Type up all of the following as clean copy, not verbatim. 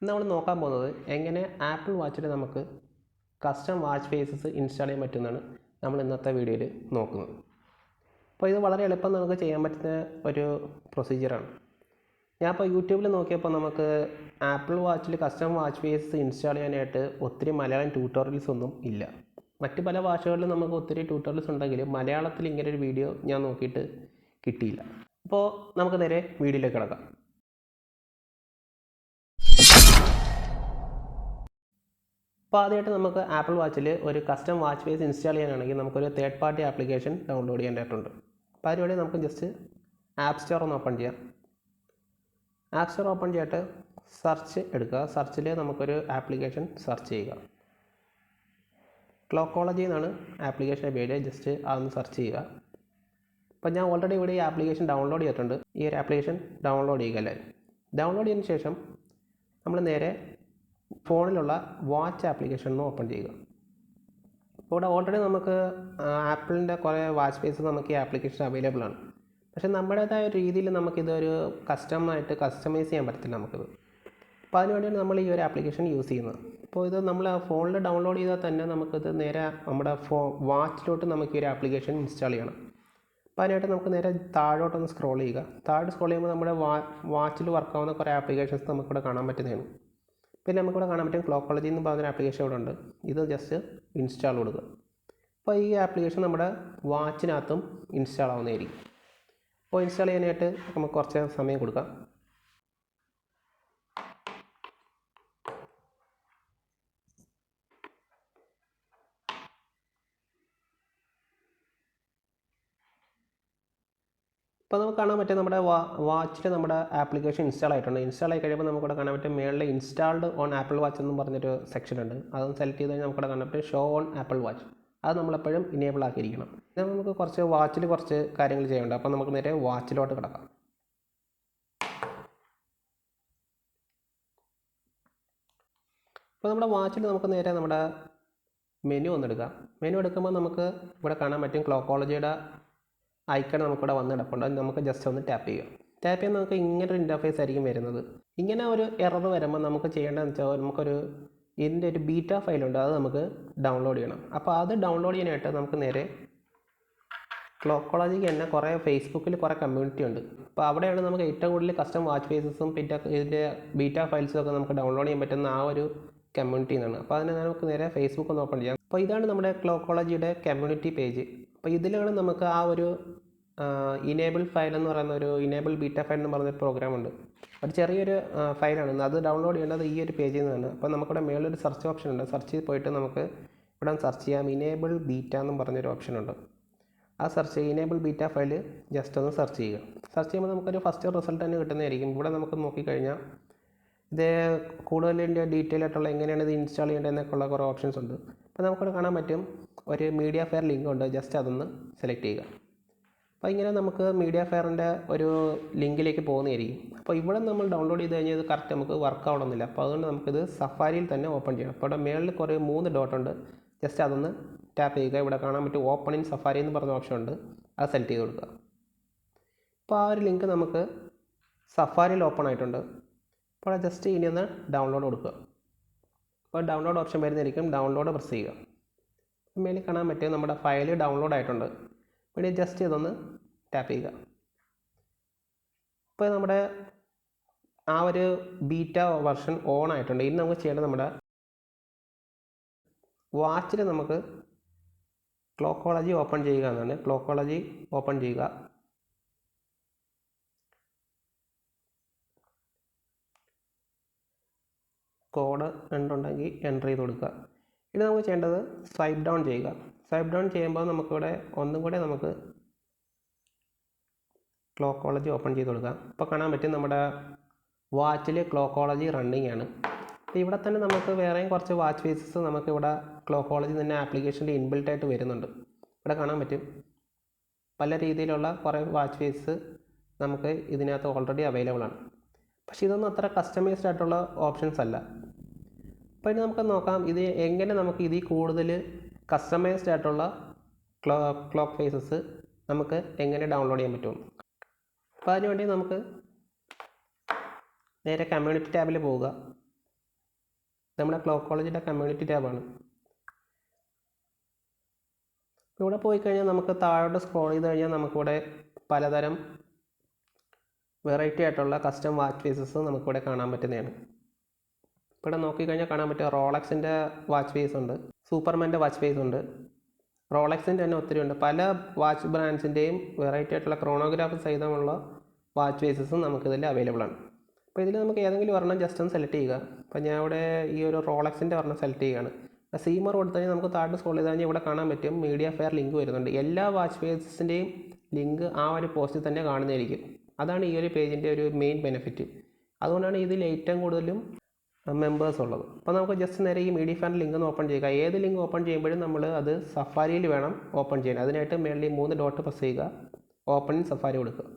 നമ്മൾ നോക്കാൻ പോകുന്നത് എങ്ങനെ ആപ്പിൾ വാച്ചിൽ നമുക്ക് കസ്റ്റം വാച്ച് ഫേസസ് ഇൻസ്റ്റാൾ ചെയ്യാൻ പറ്റുമെന്നാണ് നമ്മൾ ഇന്നത്തെ വീഡിയോയിൽ നോക്കുന്നത്. അപ്പോൾ ഇത് വളരെ എളുപ്പം നമുക്ക് ചെയ്യാൻ പറ്റുന്ന ഒരു പ്രൊസീജിയറാണ്. ഞാൻ ഇപ്പോൾ യൂട്യൂബിൽ നോക്കിയപ്പോൾ നമുക്ക് ആപ്പിൾ വാച്ചിൽ കസ്റ്റം വാച്ച് ഫേസസ് ഇൻസ്റ്റാൾ ചെയ്യാനായിട്ട് ഒത്തിരി മലയാളം ട്യൂട്ടോറിയൽസ് ഒന്നും ഇല്ല. മറ്റ് പല ഭാഷകളിലും നമുക്ക് ഒത്തിരി ട്യൂട്ടോറിയൽസ് ഉണ്ടെങ്കിലും മലയാളത്തിൽ ഇങ്ങനെ ഒരു വീഡിയോ ഞാൻ നോക്കിയിട്ട് കിട്ടിയില്ല. അപ്പോൾ നമുക്ക് നേരെ വീഡിയോയിലേക്ക് കിടക്കാം. അപ്പോൾ ആദ്യമായിട്ട് നമുക്ക് ആപ്പിൾ വാച്ചിൽ ഒരു കസ്റ്റം വാച്ച് ഫേസ് ഇൻസ്റ്റാൾ ചെയ്യാനാണെങ്കിൽ നമുക്കൊരു തേർഡ് പാർട്ടി ആപ്ലിക്കേഷൻ ഡൗൺലോഡ് ചെയ്യേണ്ടതായിട്ടുണ്ട്. അപ്പോൾ അതിനുവേണ്ടി നമുക്ക് ജസ്റ്റ് ആപ്പ് സ്റ്റോർ ഒന്ന് ഓപ്പൺ ചെയ്യാം. ആപ്പ് സ്റ്റോർ ഓപ്പൺ ചെയ്തിട്ട് സെർച്ച് എടുക്കുക. സെർച്ചിൽ നമുക്കൊരു ആപ്ലിക്കേഷൻ സെർച്ച് ചെയ്യുക. ക്ലോക്കോളജി എന്നാണ് ആപ്ലിക്കേഷൻ്റെ പേര്. ജസ്റ്റ് അതൊന്ന് സെർച്ച് ചെയ്യുക. അപ്പോൾ ഞാൻ ഓൾറെഡി ഇവിടെ ഈ ആപ്ലിക്കേഷൻ ഡൗൺലോഡ് ചെയ്തിട്ടുണ്ട്. ഈ ഒരു ആപ്ലിക്കേഷൻ ഡൗൺലോഡ് ചെയ്യുക എല്ലാവരും. ഡൗൺലോഡ് ചെയ്തതിന് ശേഷം നമ്മൾ നേരെ ഫോണിലുള്ള വാച്ച് ആപ്ലിക്കേഷൻ ഓപ്പൺ ചെയ്യുക. അപ്പോൾ ഇവിടെ ഓൾറെഡി നമുക്ക് ആപ്പിളിൻ്റെ കുറേ വാച്ച് ഫേസ് നമുക്ക് ഈ ആപ്ലിക്കേഷൻ അവൈലബിൾ ആണ്. പക്ഷേ നമ്മുടേതായ ഒരു രീതിയിൽ നമുക്കിതൊരു കസ്റ്റമൈസ് ചെയ്യാൻ പറ്റത്തില്ല നമുക്കിത്. അപ്പോൾ അതിനുവേണ്ടിയാണ് നമ്മൾ ഈ ഒരു ആപ്ലിക്കേഷൻ യൂസ് ചെയ്യുന്നത്. അപ്പോൾ ഇത് നമ്മൾ ഫോണിൽ ഡൗൺലോഡ് ചെയ്താൽ തന്നെ നമുക്കിത് നേരെ നമ്മുടെ വാച്ചിലോട്ട് നമുക്ക് ഈ ഒരു ആപ്ലിക്കേഷൻ ഇൻസ്റ്റാൾ ചെയ്യണം. അപ്പോൾ അതിനായിട്ട് നമുക്ക് നേരെ താഴോട്ടൊന്ന് സ്ക്രോൾ ചെയ്യുക. താഴോട്ട് സ്ക്രോൾ ചെയ്യുമ്പോൾ നമ്മുടെ വാച്ചിൽ വർക്കാവുന്ന കുറേ ആപ്ലിക്കേഷൻസ് നമുക്കിവിടെ കാണാൻ പറ്റുന്നതാണ്. പിന്നെ നമുക്കിവിടെ കാണാൻ പറ്റും ക്ലോക്കോളജി എന്ന് പറഞ്ഞൊരു ആപ്ലിക്കേഷൻ ഇവിടെ ഉണ്ട്. ഇത് ജസ്റ്റ് ഇൻസ്റ്റാൾ കൊടുക്കുക. അപ്പോൾ ഈ ആപ്ലിക്കേഷൻ നമ്മുടെ വാച്ചിനകത്തും ഇൻസ്റ്റാൾ ആവുന്നതായിരിക്കും. അപ്പോൾ ഇൻസ്റ്റാൾ ചെയ്യാനായിട്ട് നമുക്ക് കുറച്ച് സമയം കൊടുക്കാം. ഇപ്പോൾ നമുക്ക് കാണാൻ പറ്റും നമ്മുടെ വാച്ചിൽ നമ്മുടെ ആപ്ലിക്കേഷൻ ഇൻസ്റ്റാൾ ആയിട്ടുണ്ട്. ഇൻസ്റ്റാൾ ആയി കഴിയുമ്പോൾ നമുക്കിവിടെ കാണാൻ പറ്റും മേളിൽ ഇൻസ്റ്റാൾഡ് ഓൺ ആപ്പിൾ വാച്ച് എന്ന് പറഞ്ഞൊരു സെക്ഷൻ ഉണ്ട്. അതൊന്ന് സെലക്ട് ചെയ്ത് കഴിഞ്ഞാൽ നമുക്കിവിടെ കാണാൻ പറ്റും ഷോ ഓൺ ആപ്പിൾ വാച്ച്. അത് നമ്മളെപ്പോഴും ഇനേബിൾ ആക്കിയിരിക്കണം. ഇത് നമുക്ക് വാച്ചിൽ കുറച്ച് കാര്യങ്ങൾ ചെയ്യാനുണ്ട്. അപ്പോൾ നമുക്ക് നേരെ വാച്ചിലോട്ട് കിടക്കാം. അപ്പോൾ നമ്മുടെ വാച്ചിൽ നമുക്ക് നേരെ നമ്മുടെ മെനു ഒന്നെടുക്കാം. മെനു എടുക്കുമ്പോൾ നമുക്ക് ഇവിടെ കാണാൻ പറ്റും ക്ലോക്കോളജിയുടെ ഐക്കൺ നമുക്കിവിടെ വന്ന് കിടപ്പുണ്ട്. അത് നമുക്ക് ജസ്റ്റ് ഒന്ന് ടാപ്പ് ചെയ്യുക. ടാപ്പ് ചെയ്യുമ്പോൾ നമുക്ക് ഇങ്ങനൊരു ഇൻ്റർഫേസ് ആയിരിക്കും വരുന്നത്. ഇങ്ങനെ ഒരു എറർ വരുമ്പോൾ നമുക്ക് ചെയ്യേണ്ടതെന്ന് വെച്ചാൽ നമുക്കൊരു ഇതിൻ്റെ ഒരു ബീറ്റ ഫയലുണ്ട്. അത് നമുക്ക് ഡൗൺലോഡ് ചെയ്യണം. അപ്പോൾ അത് ഡൗൺലോഡ് ചെയ്യാനായിട്ട് നമുക്ക് നേരെ ക്ലോക്കോളജിക്ക് തന്നെ കുറേ ഫേസ്ബുക്കിൽ കുറേ കമ്മ്യൂണിറ്റി ഉണ്ട്. അപ്പോൾ അവിടെയാണ് നമുക്ക് ഏറ്റവും കൂടുതൽ കസ്റ്റം വാച്ച് ഫേസസും പിന്നെ ഇതിൻ്റെ ബീറ്റ ഫയൽസും ഒക്കെ നമുക്ക് ഡൗൺലോഡ് ചെയ്യാൻ പറ്റുന്ന ആ ഒരു കമ്മ്യൂണിറ്റി എന്നാണ്. അപ്പോൾ അതിന് നമുക്ക് നേരെ ഫേസ്ബുക്ക് ഒന്ന് ഓപ്പൺ ചെയ്യാം. അപ്പോൾ ഇതാണ് നമ്മുടെ ക്ലോക്കോളജിയുടെ കമ്മ്യൂണിറ്റി പേജ്. അപ്പോൾ ഇതിലാണ് നമുക്ക് ആ ഒരു ഇനേബിൾ ഫയൽ എന്ന് പറയുന്ന ഒരു ഇനേബിൾ ബീറ്റ ഫയൽ എന്ന് പറയുന്നൊരു പ്രോഗ്രാം ഉണ്ട്. ഒരു ചെറിയൊരു ഫയലാണ്. അത് ഡൗൺലോഡ് ചെയ്യേണ്ടത് ഈ ഒരു പേജിൽ നിന്നാണ്. അപ്പോൾ നമുക്കിവിടെ മേളിലൊരു സെർച്ച് ഓപ്ഷൻ ഉണ്ട്. സെർച്ച് ചെയ്ത് പോയിട്ട് നമുക്ക് ഇവിടെ സെർച്ച് ചെയ്യാം. ഇനേബിൾ ബീറ്റ എന്നും പറഞ്ഞൊരു ഓപ്ഷൻ ഉണ്ട്. ആ ഇനേബിൾ ബീറ്റ ഫയൽ ജസ്റ്റ് ഒന്ന് സെർച്ച് ചെയ്യുക. സെർച്ച് ചെയ്യുമ്പോൾ നമുക്കൊരു ഫസ്റ്റ് റിസൾട്ട് തന്നെ കിട്ടുന്നതായിരിക്കും. ഇവിടെ നമുക്ക് നോക്കിക്കഴിഞ്ഞാൽ ഇത് കൂടുതലിൻ്റെ ഡീറ്റെയിൽ ആയിട്ടുള്ള എങ്ങനെയാണ് ഇത് ഇൻസ്റ്റാൾ ചെയ്യേണ്ടതെന്നൊക്കെയുള്ള കുറേ ഓപ്ഷൻസ് ഉണ്ട്. അപ്പോൾ നമുക്കിവിടെ കാണാൻ പറ്റും ഒരു മീഡിയ ഫെയർ ലിങ്ക് ഉണ്ട്. ജസ്റ്റ് അതൊന്ന് സെലക്ട് ചെയ്യുക. അപ്പോൾ ഇങ്ങനെ നമുക്ക് മീഡിയ ഫെയറിൻ്റെ ഒരു ലിങ്കിലേക്ക് പോകുന്നതായിരിക്കും. അപ്പോൾ ഇവിടെ നമ്മൾ ഡൗൺലോഡ് ചെയ്ത് കഴിഞ്ഞാൽ ഇത് കറക്റ്റ് നമുക്ക് വർക്ക് ആവണമെന്നില്ല. അപ്പോൾ അതുകൊണ്ട് നമുക്കിത് സഫാരിയിൽ തന്നെ ഓപ്പൺ ചെയ്യണം. അപ്പോൾ ഇവിടെ മേളിൽ കുറേ 3 ഡോട്ട് ഉണ്ട്. ജസ്റ്റ് അതൊന്ന് ടാപ്പ് ചെയ്യുക. ഇവിടെ കാണാൻ പറ്റും ഓപ്പൺ ഇൻ സഫാരി എന്ന് പറഞ്ഞ ഓപ്ഷൻ ഉണ്ട്. അത് സെലക്ട് ചെയ്ത് കൊടുക്കുക. അപ്പോൾ ആ ഒരു ലിങ്ക് നമുക്ക് സഫാരിയിൽ ഓപ്പൺ ആയിട്ടുണ്ട്. അപ്പോൾ ജസ്റ്റ് ഇനി ഒന്ന് ഡൗൺലോഡ് കൊടുക്കുക. അപ്പോൾ ഡൗൺലോഡ് ഓപ്ഷൻ വരുന്നതായിരിക്കും. ഡൗൺലോഡ് പ്രസ് ചെയ്യുക. മേലിൽ കാണാൻ പറ്റും നമ്മുടെ ഫയൽ ഡൗൺലോഡ് ആയിട്ടുണ്ട്. പിന്നെ ജസ്റ്റ് ഇതൊന്ന് ടാപ്പ് ചെയ്യുക. ഇപ്പോൾ നമ്മുടെ ആ ഒരു ബീറ്റ വെർഷൻ ഓൺ ആയിട്ടുണ്ട്. ഇനി നമുക്ക് ചെയ്യേണ്ടത് നമ്മുടെ വാച്ചിൽ നമുക്ക് ക്ലോക്കോളജി ഓപ്പൺ ചെയ്യുക എന്നാണ്. ക്ലോക്കോളജി ഓപ്പൺ ചെയ്യുക. കോഡ് ഉണ്ടെങ്കിൽ എൻ്റർ ചെയ്ത് കൊടുക്കുക. ഇനി നമുക്ക് ചെയ്യേണ്ടത് സ്വൈപ്പ് ഡൗൺ ചെയ്യുക. സ്വൈപ്പ് ഡൗൺ ചെയ്യുമ്പോൾ നമുക്കിവിടെ ഒന്നും കൂടെ നമുക്ക് ക്ലോക്കോളജി ഓപ്പൺ ചെയ്ത് കൊടുക്കാം. ഇപ്പോൾ കാണാൻ പറ്റും നമ്മുടെ വാച്ചിൽ ക്ലോക്കോളജി റണ്ണിങ് ആണ്. ഇവിടെ തന്നെ നമുക്ക് വേറെയും കുറച്ച് വാച്ച് ഫേസസ് നമുക്കിവിടെ ക്ലോക്കോളജി തന്നെ ആപ്ലിക്കേഷൻ്റെ ഇൻബിൽട്ട് ആയിട്ട് വരുന്നുണ്ട്. ഇവിടെ കാണാൻ പറ്റും പല രീതിയിലുള്ള കുറേ വാച്ച് ഫേസസ് നമുക്ക് ഇതിനകത്ത് ഓൾറെഡി അവൈലബിൾ ആണ്. പക്ഷേ ഇതൊന്നും അത്ര കസ്റ്റമൈസ്ഡ് ആയിട്ടുള്ള ഓപ്ഷൻസ് അല്ല. അപ്പോൾ ഇനി നമുക്ക് നോക്കാം ഇത് എങ്ങനെ നമുക്ക് ഇതിൽ കൂടുതൽ കസ്റ്റമൈസ്ഡ് ആയിട്ടുള്ള ക്ലോക്ക് ഫേസസ് നമുക്ക് എങ്ങനെ ഡൗൺലോഡ് ചെയ്യാൻ പറ്റുമെന്ന്. അപ്പോൾ അതിനുവേണ്ടി നമുക്ക് നേരെ കമ്മ്യൂണിറ്റി ടാബിൽ പോവുക. നമ്മുടെ ക്ലോക്ക് കോളേജിൻ്റെ കമ്മ്യൂണിറ്റി ടാബാണ്. ഇവിടെ പോയി കഴിഞ്ഞാൽ നമുക്ക് താഴോട്ട് സ്ക്രോൾ ചെയ്ത് കഴിഞ്ഞാൽ നമുക്കിവിടെ പലതരം വെറൈറ്റി ആയിട്ടുള്ള കസ്റ്റം വാച്ച് ഫേസസ് നമുക്കിവിടെ കാണാൻ പറ്റുന്നതാണ്. ഇവിടെ നോക്കിക്കഴിഞ്ഞാൽ കാണാൻ പറ്റുക റോളക്സിൻ്റെ വാച്ച് ഫേസ് ഉണ്ട്, സൂപ്പർമാൻ്റെ വാച്ച് ഫേസ് ഉണ്ട്, റോളക്സിൻ്റെ തന്നെ ഒത്തിരി ഉണ്ട്. പല വാച്ച് ബ്രാൻഡ്സിൻ്റെയും വെറൈറ്റി ആയിട്ടുള്ള ക്രോണോഗ്രാഫ് സഹിതമുള്ള വാച്ച് ഫേസസും നമുക്കിതിൽ അവൈലബിൾ ആണ്. അപ്പോൾ ഇതിൽ നമുക്ക് ഏതെങ്കിലും ഒരെണ്ണം ജസ്റ്റ് ഒന്ന് സെലക്ട് ചെയ്യുക. അപ്പോൾ ഞാൻ ഇവിടെ ഈ ഒരു റോളക്സിൻ്റെ ഒരെണ്ണം സെലക്ട് ചെയ്യുകയാണ്. സീമർ കൊടുത്തു കഴിഞ്ഞാൽ നമുക്ക് താഴോട്ട് സ്ക്രോൾ ചെയ്ത് കഴിഞ്ഞാൽ ഇവിടെ കാണാൻ പറ്റും മീഡിയ ഫെയർ ലിങ്ക് വരുന്നുണ്ട്. എല്ലാ വാച്ച് ഫേസസിൻ്റെയും ലിങ്ക് ആ ഒരു പോസ്റ്റിൽ തന്നെ കാണുന്നതായിരിക്കും. അതാണ് ഈ ഒരു പേജിൻ്റെ ഒരു മെയിൻ ബെനിഫിറ്റ്. അതുകൊണ്ടാണ് ഇതിൽ ഏറ്റവും കൂടുതലും മെമ്പേഴ്സ് ഉള്ളത്. അപ്പോൾ നമുക്ക് ജസ്റ്റ് നേരെ ഈ മീഡിയ ഫെയർ ലിങ്ക് ഒന്ന് ഓപ്പൺ ചെയ്യുക. ഏത് ലിങ്ക് ഓപ്പൺ ചെയ്യുമ്പോഴും നമ്മൾ അത് സഫാരിയിൽ വേണം ഓപ്പൺ ചെയ്യാൻ. അതിനായിട്ട് മേളിൽ 3 ഡോട്ട് പ്രസ് ചെയ്യുക, ഓപ്പൺ ഇൻ സഫാരി കൊടുക്കുക.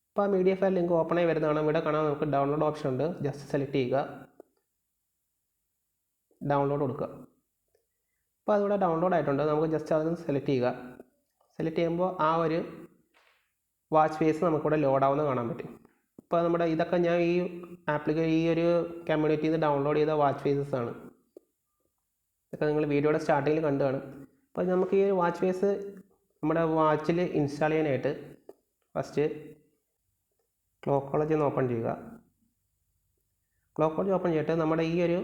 അപ്പോൾ ആ മീഡിയ ഫെയർ ലിങ്ക് ഓപ്പൺ ആയി വരുന്നതാണ്. ഇവിടെ കാണാൻ നമുക്ക് ഡൗൺലോഡ് ഓപ്ഷൻ ഉണ്ട്. ജസ്റ്റ് സെലക്ട് ചെയ്യുക, ഡൗൺലോഡ് കൊടുക്കുക. അപ്പോൾ അതിവിടെ ഡൗൺലോഡ് ആയിട്ടുണ്ട്. നമുക്ക് ജസ്റ്റ് അതൊന്ന് സെലക്ട് ചെയ്യുക. സെലക്ട് ചെയ്യുമ്പോൾ ആ ഒരു വാച്ച് ഫേസ് നമുക്കിവിടെ ലോഡാവുന്ന കാണാൻ പറ്റും. ഇപ്പോൾ നമ്മുടെ ഇതൊക്കെ ഞാൻ ഈ ഒരു കമ്മ്യൂണിറ്റിയിൽ നിന്ന് ഡൗൺലോഡ് ചെയ്ത വാച്ച് ഫേസസ് ആണ്. ഇതൊക്കെ നിങ്ങൾ വീഡിയോയുടെ സ്റ്റാർട്ടിങ്ങിൽ കണ്ടു കാണും. അപ്പോൾ നമുക്ക് ഈ ഒരു വാച്ച് ഫേസ് നമ്മുടെ വാച്ചിൽ ഇൻസ്റ്റാൾ ചെയ്യാനായിട്ട് ഫസ്റ്റ് ക്ലോക്ക് കോളേജ് ഒന്ന് ഓപ്പൺ ചെയ്യുക. ക്ലോക്ക് കോളേജ് ഓപ്പൺ ചെയ്തിട്ട് നമ്മുടെ ഈ ഒരു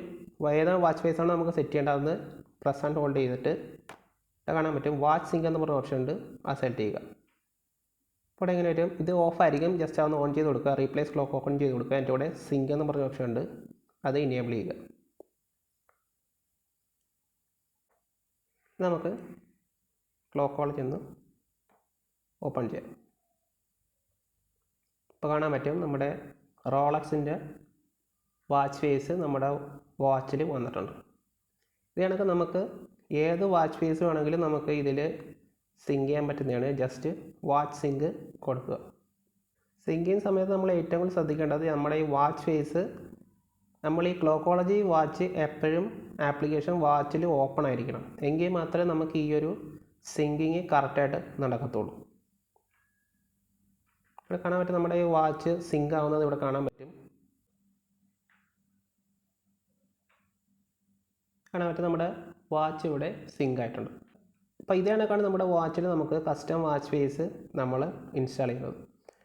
ഏതാ വാച്ച് ഫേസാണ് നമുക്ക് സെറ്റ് ചെയ്യേണ്ടതെന്ന് പ്രസ് ആൻഡ് ഹോൾഡ് ചെയ്തിട്ട് കാണാൻ പറ്റും വാച്ച് സിങ്ക് എന്ന് പറഞ്ഞ ഓപ്ഷൻ ഉണ്ട്, ആ സെലക്ട് ചെയ്യുക. അപ്പോൾ എങ്ങനെ വരും, ഇത് ഓഫ് ആയിരിക്കും. ജസ്റ്റ് അതൊന്ന് ഓൺ ചെയ്ത് കൊടുക്കുക, റീപ്ലേസ് ക്ലോക്ക് ഓപ്പൺ ചെയ്ത് കൊടുക്കുക. എൻ്റെ കൂടെ സിങ്ക് എന്ന് പറഞ്ഞ ഓപ്ഷൻ ഉണ്ട്, അത് ഇനേബിൾ ചെയ്യുക. നമുക്ക് ക്ലോക്ക് കോളേജ് ഒന്ന് ഓപ്പൺ ചെയ്യാം. ഇപ്പോൾ കാണാൻ പറ്റും നമ്മുടെ റോളക്സിൻ്റെ വാച്ച് ഫേസ് നമ്മുടെ വാച്ചിൽ വന്നിട്ടുണ്ട്. ഇത് കണക്ക് നമുക്ക് ഏത് വാച്ച് ഫേസ് വേണമെങ്കിലും നമുക്ക് ഇതിൽ സിങ്ക് ചെയ്യാൻ പറ്റുന്നതാണ്. ജസ്റ്റ് വാച്ച് സിങ്ക് കൊടുക്കുക. സിങ്ക് ചെയ്യുന്ന സമയത്ത് നമ്മൾ ഏറ്റവും കൂടുതൽ ശ്രദ്ധിക്കേണ്ടത് നമ്മുടെ ഈ വാച്ച് ഫേസ്, നമ്മൾ ഈ ക്ലോക്കോളജി വാച്ച് എപ്പോഴും ആപ്ലിക്കേഷൻ വാച്ചിൽ ഓപ്പൺ ആയിരിക്കണം. എങ്കിൽ മാത്രമേ നമുക്ക് ഈ ഒരു സിങ്കിങ് കറക്റ്റായിട്ട് നടക്കത്തുള്ളൂ. ഇവിടെ കാണാൻ പറ്റും നമ്മുടെ ഈ വാച്ച് സിങ്ക് ആവുന്നത് ഇവിടെ കാണാൻ പറ്റും. കാണാൻ പറ്റും നമ്മുടെ വാച്ച് ഇവിടെ സിങ്ക് ആയിട്ടുണ്ട്. അപ്പോൾ ഇതേ കണക്കാണ് നമ്മുടെ വാച്ചിൽ നമുക്ക് കസ്റ്റം വാച്ച് ഫേസ് നമ്മൾ ഇൻസ്റ്റാൾ ചെയ്യുന്നത്.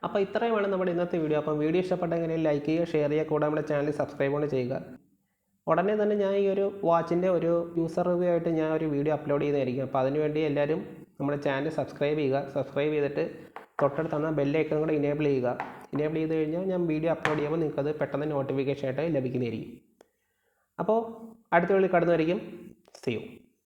അപ്പോൾ ഇത്രയുമാണ് നമ്മുടെ ഇന്നത്തെ വീഡിയോ. അപ്പം വീഡിയോ ഇഷ്ടപ്പെട്ടെങ്കിൽ ലൈക്ക് ചെയ്യുക, ഷെയർ ചെയ്യുക, കൂടെ നമ്മുടെ ചാനൽ സബ്സ്ക്രൈബ് കൂടെ ചെയ്യുക. ഉടനെ തന്നെ ഞാൻ ഈ ഒരു വാച്ചിൻ്റെ ഒരു യൂസർ റിവ്യൂ ആയിട്ട് ഞാൻ ഒരു വീഡിയോ അപ്ലോഡ് ചെയ്യുന്നതായിരിക്കും. അപ്പോൾ അതിനുവേണ്ടി എല്ലാവരും നമ്മുടെ ചാനൽ സബ്സ്ക്രൈബ് ചെയ്യുക. സബ്സ്ക്രൈബ് ചെയ്തിട്ട് തൊട്ടടുത്താണ് ബെല്ലൈക്കൺ കൂടെ ഇനേബിൾ ചെയ്യുക. ഇനേബിൾ ചെയ്ത് കഴിഞ്ഞാൽ ഞാൻ വീഡിയോ അപ്ലോഡ് ചെയ്യുമ്പോൾ നിങ്ങൾക്കത് പെട്ടെന്ന് നോട്ടിഫിക്കേഷൻ ആയിട്ട് ലഭിക്കുന്നതായിരിക്കും. അപ്പോൾ അടുത്ത വീഡിയോയിൽ കടന്നുവരിക്കും. See you.